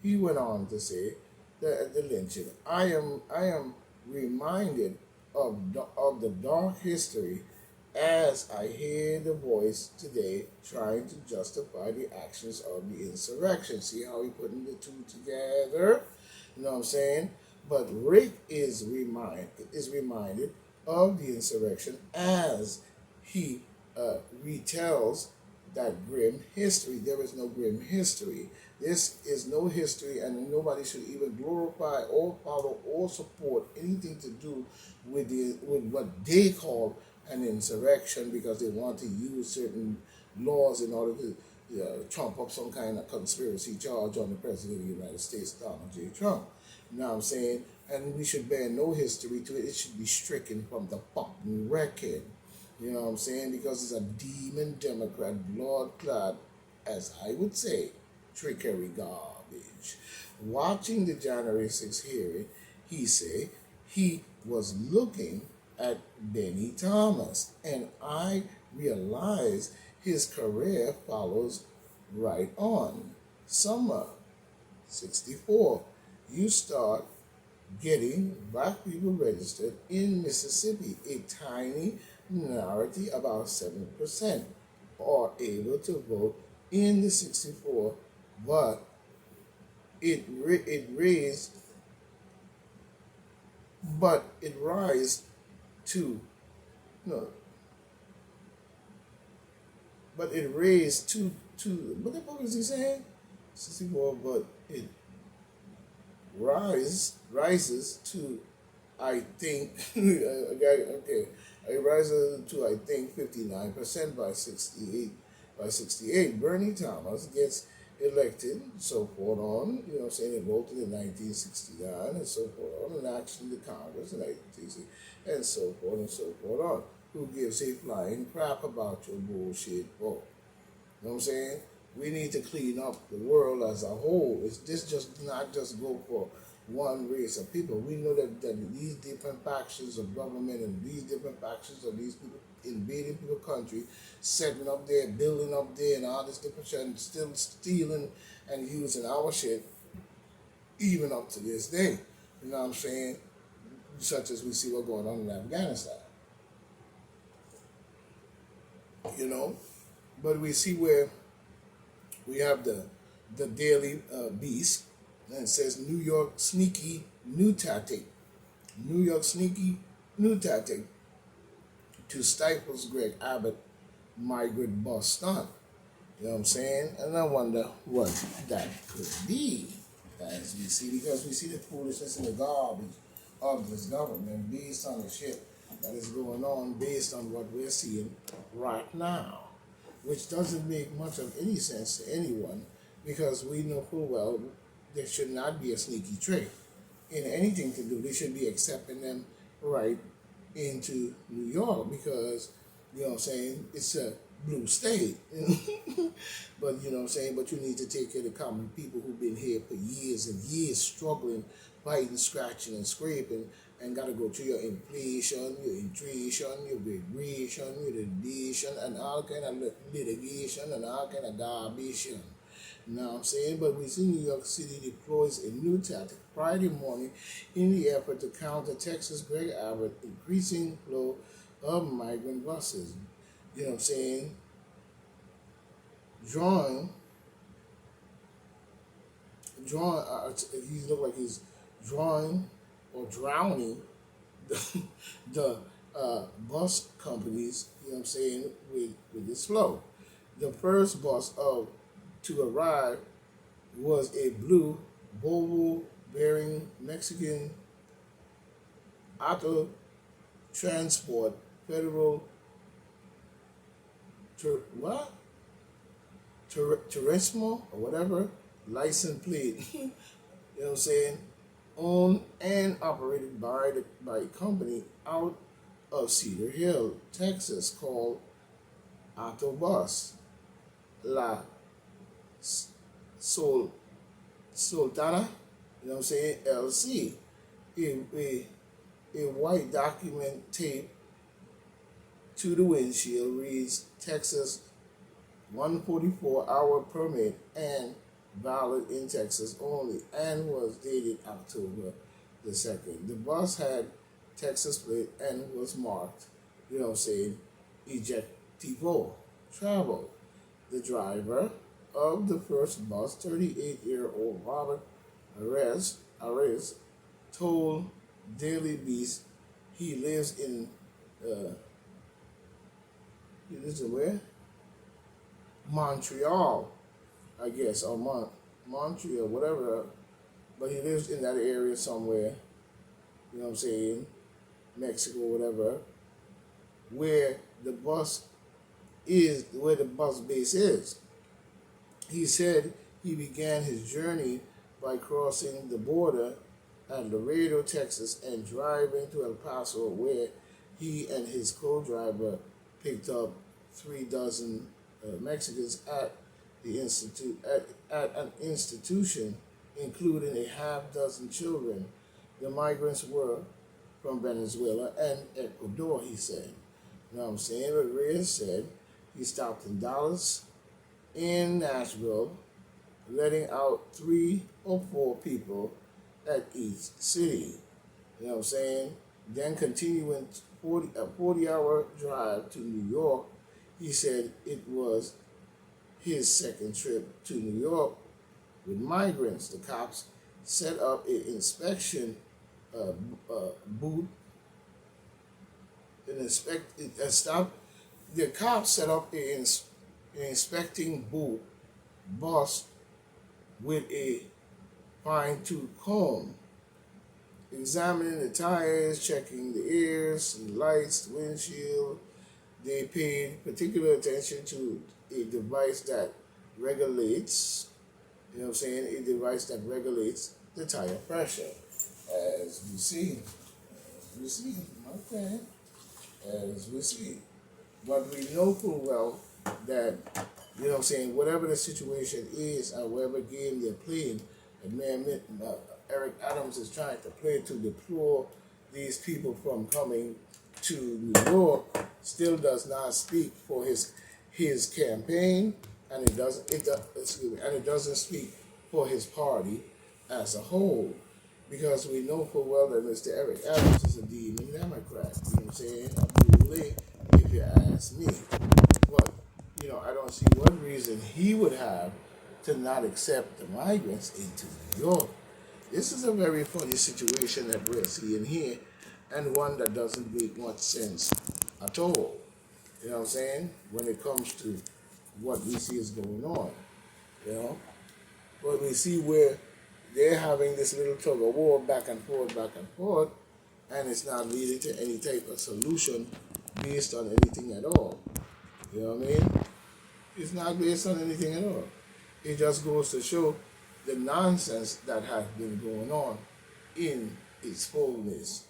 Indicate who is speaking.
Speaker 1: He went on to say that at the lynching, I am reminded of the dark history as I hear the voice today trying to justify the actions of the insurrection. See how he putting the two together? You know what I'm saying? But Rick is reminded of the insurrection as he retells that grim history. There is no grim history. This is no history, and nobody should even glorify or follow or support anything to do with what they call an insurrection because they want to use certain laws in order to trump up some kind of conspiracy charge on the President of the United States, Donald J. Trump. You know what I'm saying? And we should bear no history to it. It should be stricken from the fucking record. You know what I'm saying? Because it's a demon Democrat, blood clad, as I would say, trickery garbage. Watching the January 6th hearing, he said he was looking at Benny Thomas, and I realized his career follows right on. Summer 64, you start getting black people registered in Mississippi, a tiny minority, about 7%, are able to vote in the 64, but it raised, but it rise to no, but it raised to what the fuck is he saying? 64, but it rises to I think okay, it rises to I think 59% by 68. Bernie Thomas gets elected, so forth on, you know, saying he voted in 1969 and so forth on, and actually the Congress in 1960, and so forth and so forth on. Who gives a flying crap about your bullshit vote? You know what I'm saying? We need to clean up the world as a whole. It's this just not just go for one race of people. We know that these different factions of government and these different factions of these people invading people's country, setting up there, building up there, and all this different shit, and still stealing and using our shit, even up to this day. You know what I'm saying? Such as we see what's going on in Afghanistan. You know, but we see where we have the Daily Beast, and it says New York sneaky new tactic. New York sneaky new tactic to stifle Greg Abbott migrant bus stunt. You know what I'm saying? And I wonder what that could be, as we see, because we see the foolishness and the garbage of this government based on the shit that is going on, based on what we're seeing right now, which doesn't make much of any sense to anyone, because we know full well there should not be a sneaky trick in anything to do. They should be accepting them right into New York because, you know what I'm saying, it's a blue state. But, you know what I'm saying, but you need to take care of the common people who've been here for years and years struggling, fighting, scratching, and scraping, and got to go through your inflation, your inflation, your regulation, your litigation, and all kind of litigation and all kind of garbage. You know what I'm saying? But we see New York City deploys a new tactic Friday morning in the effort to counter Texas Greg Abbott increasing flow of migrant buses. You know what I'm saying? Drawing, he looked like he's drawing or drowning the, the bus companies, you know what I'm saying, with this flow. The first bus to arrive was a blue Volvo bearing Mexican Auto Transport Federal what? Turismo or whatever license plate. You know what I'm saying? Owned and operated by a company out of Cedar Hill, Texas, called Autobus La Sol Sultana. You know what I'm saying? LC. A white document taped to the windshield reads Texas 144-hour permit and valid in Texas only and was dated October the 2nd. The bus had Texas plate and was marked, saying, ejectivo, travel. The driver of the first bus, 38-year-old Robert Arez, told Daily Beast he lives in, uh, he lives in where? Montreal, I guess, or Montreal, whatever. But he lives in that area somewhere, Mexico, whatever, where the bus where the bus base is. He said he began his journey by crossing the border at Laredo, Texas, and driving to El Paso, where he and his co-driver picked up 3 dozen Mexicans at an institution, including a half dozen children. The migrants were from Venezuela and Ecuador, he said. You know what I'm saying? But Reyes said he stopped in Dallas, in Nashville, letting out 3 or 4 people at each city. You know what I'm saying? Then continuing a 40-hour drive to New York. He said it was his second trip to New York with migrants. The cops set up an inspection booth. The cops set up an inspecting bus with a fine-tooth comb, examining the tires, checking the ears, the lights, the windshield. They paid particular attention to a device that regulates, a device that regulates the tire pressure. As we see, okay, as we see. But we know full well that, whatever the situation is or whatever game they're playing, and Eric Adams is trying to play to deplore these people from coming to New York, still does not speak for his campaign, and it doesn't speak for his party as a whole, because we know full well that Mr. Eric Adams is a demon Democrat. You know what I'm saying? Absolutely, if you ask me. But I don't see what reason he would have to not accept the migrants into New York. This is a very funny situation that we're seeing here, and one that doesn't make much sense at all. You know what I'm saying? When it comes to what we see is going on, But we see where they're having this little tug of war back and forth, and it's not leading to any type of solution based on anything at all. You know what I mean? It's not based on anything at all. It just goes to show the nonsense that has been going on in its fullness.